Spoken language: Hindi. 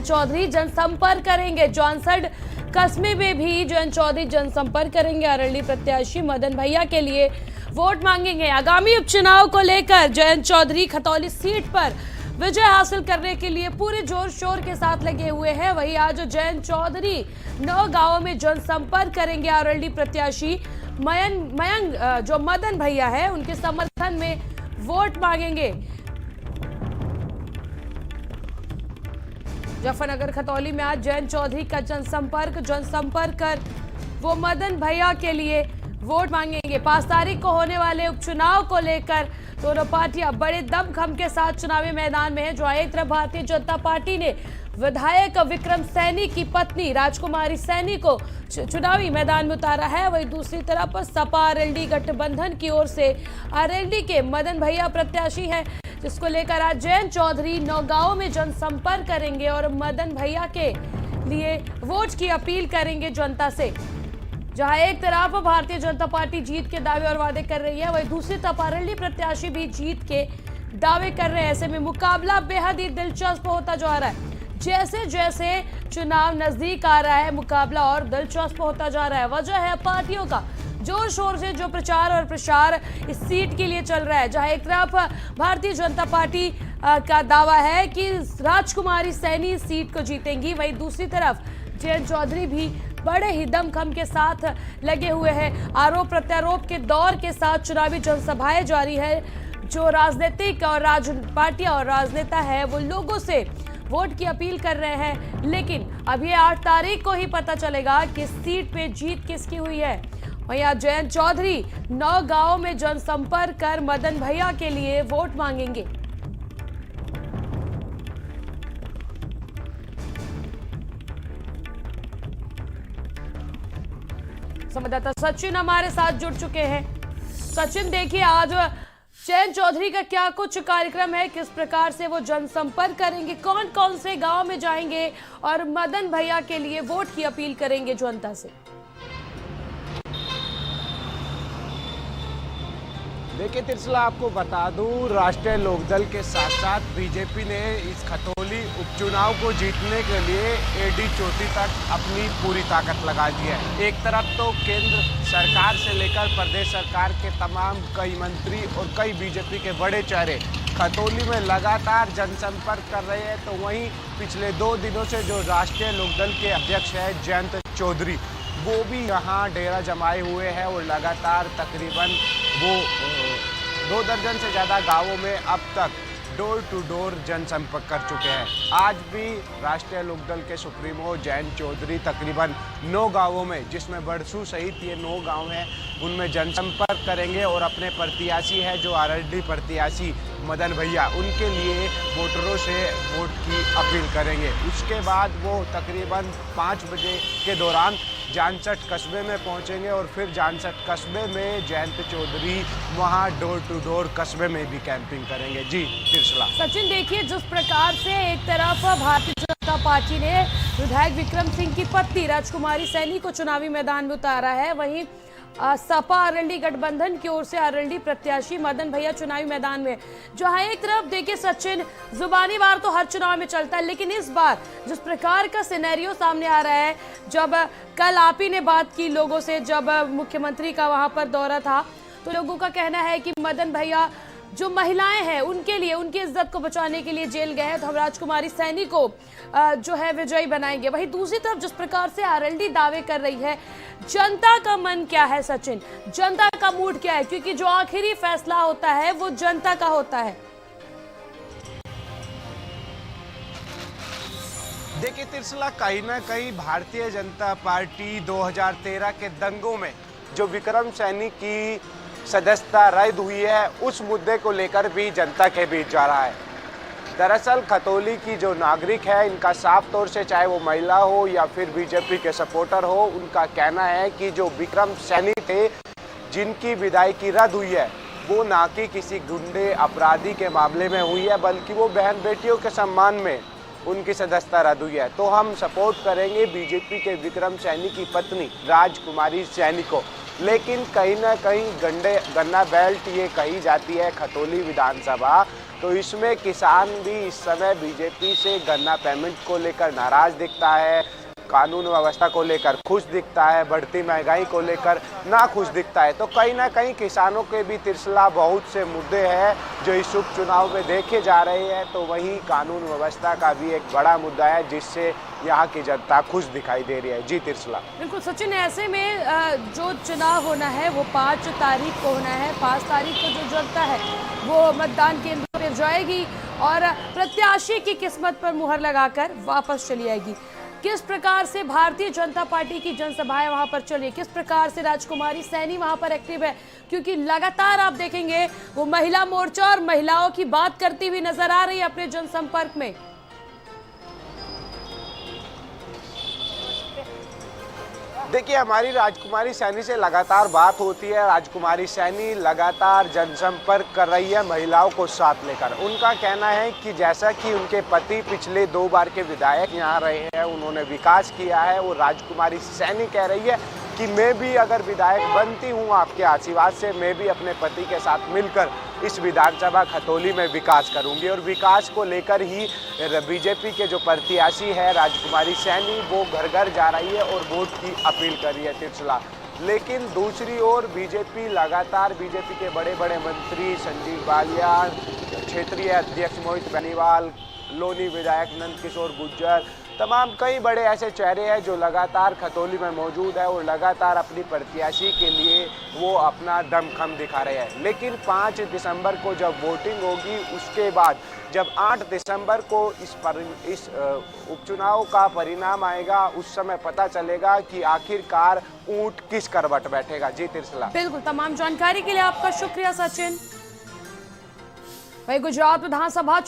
जयंत चौधरी जनसंपर्क करेंगे। जॉनसड कस्बे में भी जयंत चौधरी जनसंपर्क करेंगे। अरवली प्रत्याशी मदन भैया के लिए वोट मांगेंगे। आगामी उपचुनाव को लेकर जयंत चौधरी खतौली सीट पर विजय हासिल करने के लिए पूरे जोर शोर के साथ लगे हुए हैं। वहीं आज जयंत चौधरी 9 गांवों में जनसंपर्क करेंगे। अरवली प्रत्याशी मयंक जो मदन भैया है उनके समर्थन में वोट मांगेंगे। मुजफ्फरनगर खतौली में आज जयंत चौधरी का जनसंपर्क कर वो मदन भैया के लिए वोट मांगेंगे। 5 तारीख को होने वाले उपचुनाव को लेकर दोनों पार्टियां बड़े दमखम के साथ चुनावी मैदान में हैं। जो एक तरफ भारतीय जनता पार्टी ने विधायक विक्रम सैनी की पत्नी राजकुमारी सैनी को चुनावी मैदान में उतारा है, वहीं दूसरी तरफ सपा अरवली गठबंधन की ओर से अरवली के मदन भैया प्रत्याशी हैं, जिसको लेकर आज जयंत चौधरी 9 गांवों में जनसंपर्क करेंगे और मदन भैया के लिए वोट की अपील करेंगे जनता से। जहां एक तरफ भारतीय जनता पार्टी जीत के दावे और वादे कर रही है, वहीं दूसरी तरफ अरवली प्रत्याशी भी जीत के दावे कर रहे हैं। ऐसे में मुकाबला बेहद ही दिलचस्प होता जा रहा है। जैसे जैसे चुनाव नजदीक आ रहा है, मुकाबला और दिलचस्प होता जा रहा है। वजह है पार्टियों का जोर शोर से जो प्रचार और प्रसार इस सीट के लिए चल रहा है। जहां एक तरफ भारतीय जनता पार्टी का दावा है कि राजकुमारी सैनी इस सीट को जीतेंगी, वहीं दूसरी तरफ जयंत चौधरी भी बड़े ही दमखम के साथ लगे हुए हैं। आरोप प्रत्यारोप के दौर के साथ चुनावी जनसभाएं जारी है। जो राजनीतिक और पार्टियां और राजनेता है वो लोगों से वोट की अपील कर रहे हैं, लेकिन अब ये 8 तारीख को ही पता चलेगा कि सीट पे जीत किसकी हुई है। वहीं आज जयंत चौधरी 9 गांवों में जनसंपर्क कर मदन भैया के लिए वोट मांगेंगे। संवाददाता सचिन हमारे साथ जुड़ चुके हैं। सचिन, देखिए आज जयंत चौधरी का क्या कुछ कार्यक्रम है, किस प्रकार से वो जनसंपर्क करेंगे, कौन कौन से गांव में जाएंगे और मदन भैया के लिए वोट की अपील करेंगे जनता से। देखिए तिरसला, आपको बता दूं, राष्ट्रीय लोकदल के साथ साथ बीजेपी ने इस खतौली उपचुनाव को जीतने के लिए एडी चोटी तक अपनी पूरी ताकत लगा दी है। एक तरफ तो केंद्र सरकार से लेकर प्रदेश सरकार के तमाम कई मंत्री और कई बीजेपी के बड़े चेहरे खतौली में लगातार जनसंपर्क कर रहे हैं, तो वहीं पिछले 2 दिनों से जो राष्ट्रीय लोकदल के अध्यक्ष है जयंत चौधरी, वो भी यहाँ डेरा जमाए हुए हैं और लगातार तकरीबन वो 2 दर्जन से ज़्यादा गांवों में अब तक डोर टू डोर जनसंपर्क कर चुके हैं। आज भी राष्ट्रीय लोकदल के सुप्रीमो जयंत चौधरी तकरीबन 9 गांवों में, जिसमें बड़सू सहित ये 9 गांव हैं, उनमें जनसंपर्क करेंगे और अपने प्रत्याशी है जो अरवली प्रत्याशी मदन भैया, उनके लिए वोटरों से वोट की अपील करेंगे। उसके बाद वो तकरीबन 5 बजे के दौरान जानसठ कस्बे में पहुंचेंगे और फिर जानसठ कस्बे में जयंत चौधरी वहां डोर टू डोर कस्बे में भी कैंपिंग करेंगे। जी तिरसला। सचिन, देखिए जिस प्रकार से एक तरफ भारतीय जनता पार्टी ने विधायक विक्रम सिंह की पत्नी राजकुमारी सैनी को चुनावी मैदान में उतारा है, वहीं सपा अरवली गठबंधन की ओर से अरवली प्रत्याशी मदन भैया चुनावी मैदान में। जहां एक तरफ देखिए सचिन, जुबानी वार तो हर चुनाव में चलता है, लेकिन इस बार जिस प्रकार का सिनेरियो सामने आ रहा है, जब कल आप ही ने बात की लोगों से, जब मुख्यमंत्री का वहां पर दौरा था, तो लोगों का कहना है कि मदन भैया जो महिलाएं हैं उनके लिए, उनकी इज्जत को बचाने के लिए जेल गए हैं, तो हम राजकुमारी सैनी को जो है विजयी बनाएंगे। वहीं दूसरी तरफ जिस प्रकार से अरवली दावे कर रही है, जनता का मन क्या है सचिन, जनता का मूड क्या है, क्योंकि जो आखिरी फैसला होता है वो जनता का होता है। देखिए तिरसला, कहीं ना कहीं भारतीय जनता पार्टी 2013 के दंगों में जो विक्रम सैनी की सदस्यता रद्द हुई है, उस मुद्दे को लेकर भी जनता के बीच जा रहा है। दरअसल खतौली की जो नागरिक है, इनका साफ तौर से, चाहे वो महिला हो या फिर बीजेपी के सपोर्टर हो, उनका कहना है कि जो विक्रम सैनी थे जिनकी विदाई रद्द हुई है, वो ना कि किसी गुंडे अपराधी के मामले में हुई है, बल्कि वो बहन बेटियों के सम्मान में उनकी सदस्यता रद्द हुई है। तो हम सपोर्ट करेंगे बीजेपी के विक्रम सैनी की पत्नी राजकुमारी सैनी को। लेकिन कहीं ना कहीं गन्ना बेल्ट ये कही जाती है खतौली विधानसभा, तो इसमें किसान भी इस समय बीजेपी से गन्ना पेमेंट को लेकर नाराज दिखता है, कानून व्यवस्था को लेकर खुश दिखता है, बढ़ती महंगाई को लेकर ना खुश दिखता है। तो कहीं ना कहीं किसानों के भी तिरछला बहुत से मुद्दे हैं जो इस उपचुनाव में देखे जा रहे हैं। तो वहीं कानून व्यवस्था का भी एक बड़ा मुद्दा है जिससे यहाँ की जनता खुश दिखाई दे रही है। जी तिरछला। बिल्कुल सचिन, ऐसे में जो चुनाव होना है वो 5 तारीख को होना है। 5 तारीख को जो जनता है वो मतदान केंद्र पर जाएगी और प्रत्याशी की किस्मत पर मुहर लगाकर वापस चली आएगी। किस प्रकार से भारतीय जनता पार्टी की जनसभाएं वहां पर चल रही है, किस प्रकार से राजकुमारी सैनी वहां पर एक्टिव है, क्योंकि लगातार आप देखेंगे वो महिला मोर्चा और महिलाओं की बात करती हुई नजर आ रही है अपने जनसंपर्क में। देखिए, हमारी राजकुमारी सैनी से लगातार बात होती है। राजकुमारी सैनी लगातार जनसंपर्क कर रही है महिलाओं को साथ लेकर। उनका कहना है कि जैसा कि उनके पति पिछले 2 बार के विधायक यहाँ रहे हैं, उन्होंने विकास किया है। वो राजकुमारी सैनी कह रही है कि मैं भी अगर विधायक बनती हूँ आपके आशीर्वाद से, मैं भी अपने पति के साथ मिलकर इस विधानसभा खतौली में विकास करूंगी। और विकास को लेकर ही बीजेपी के जो प्रत्याशी है राजकुमारी सैनी, वो घर घर जा रही है और वोट की अपील कर रही है तिरछला। लेकिन दूसरी ओर बीजेपी लगातार, बीजेपी के बड़े बड़े मंत्री संजीव बालियान, क्षेत्रीय अध्यक्ष मोहित बेनीवाल, लोनी विधायक नंदकिशोर गुर्जर, तमाम कई बड़े ऐसे चेहरे हैं जो लगातार खतौली में मौजूद है और लगातार अपनी प्रत्याशी के लिए वो अपना दमखम दिखा रहे हैं। लेकिन 5 दिसंबर को जब वोटिंग होगी, उसके बाद जब 8 दिसंबर को इस उपचुनाव का परिणाम आएगा, उस समय पता चलेगा कि आखिरकार ऊंट किस करवट बैठेगा। जी तिरछला। बिल्कुल, तमाम जानकारी के लिए आपका शुक्रिया सचिन। वही गुजरात विधानसभा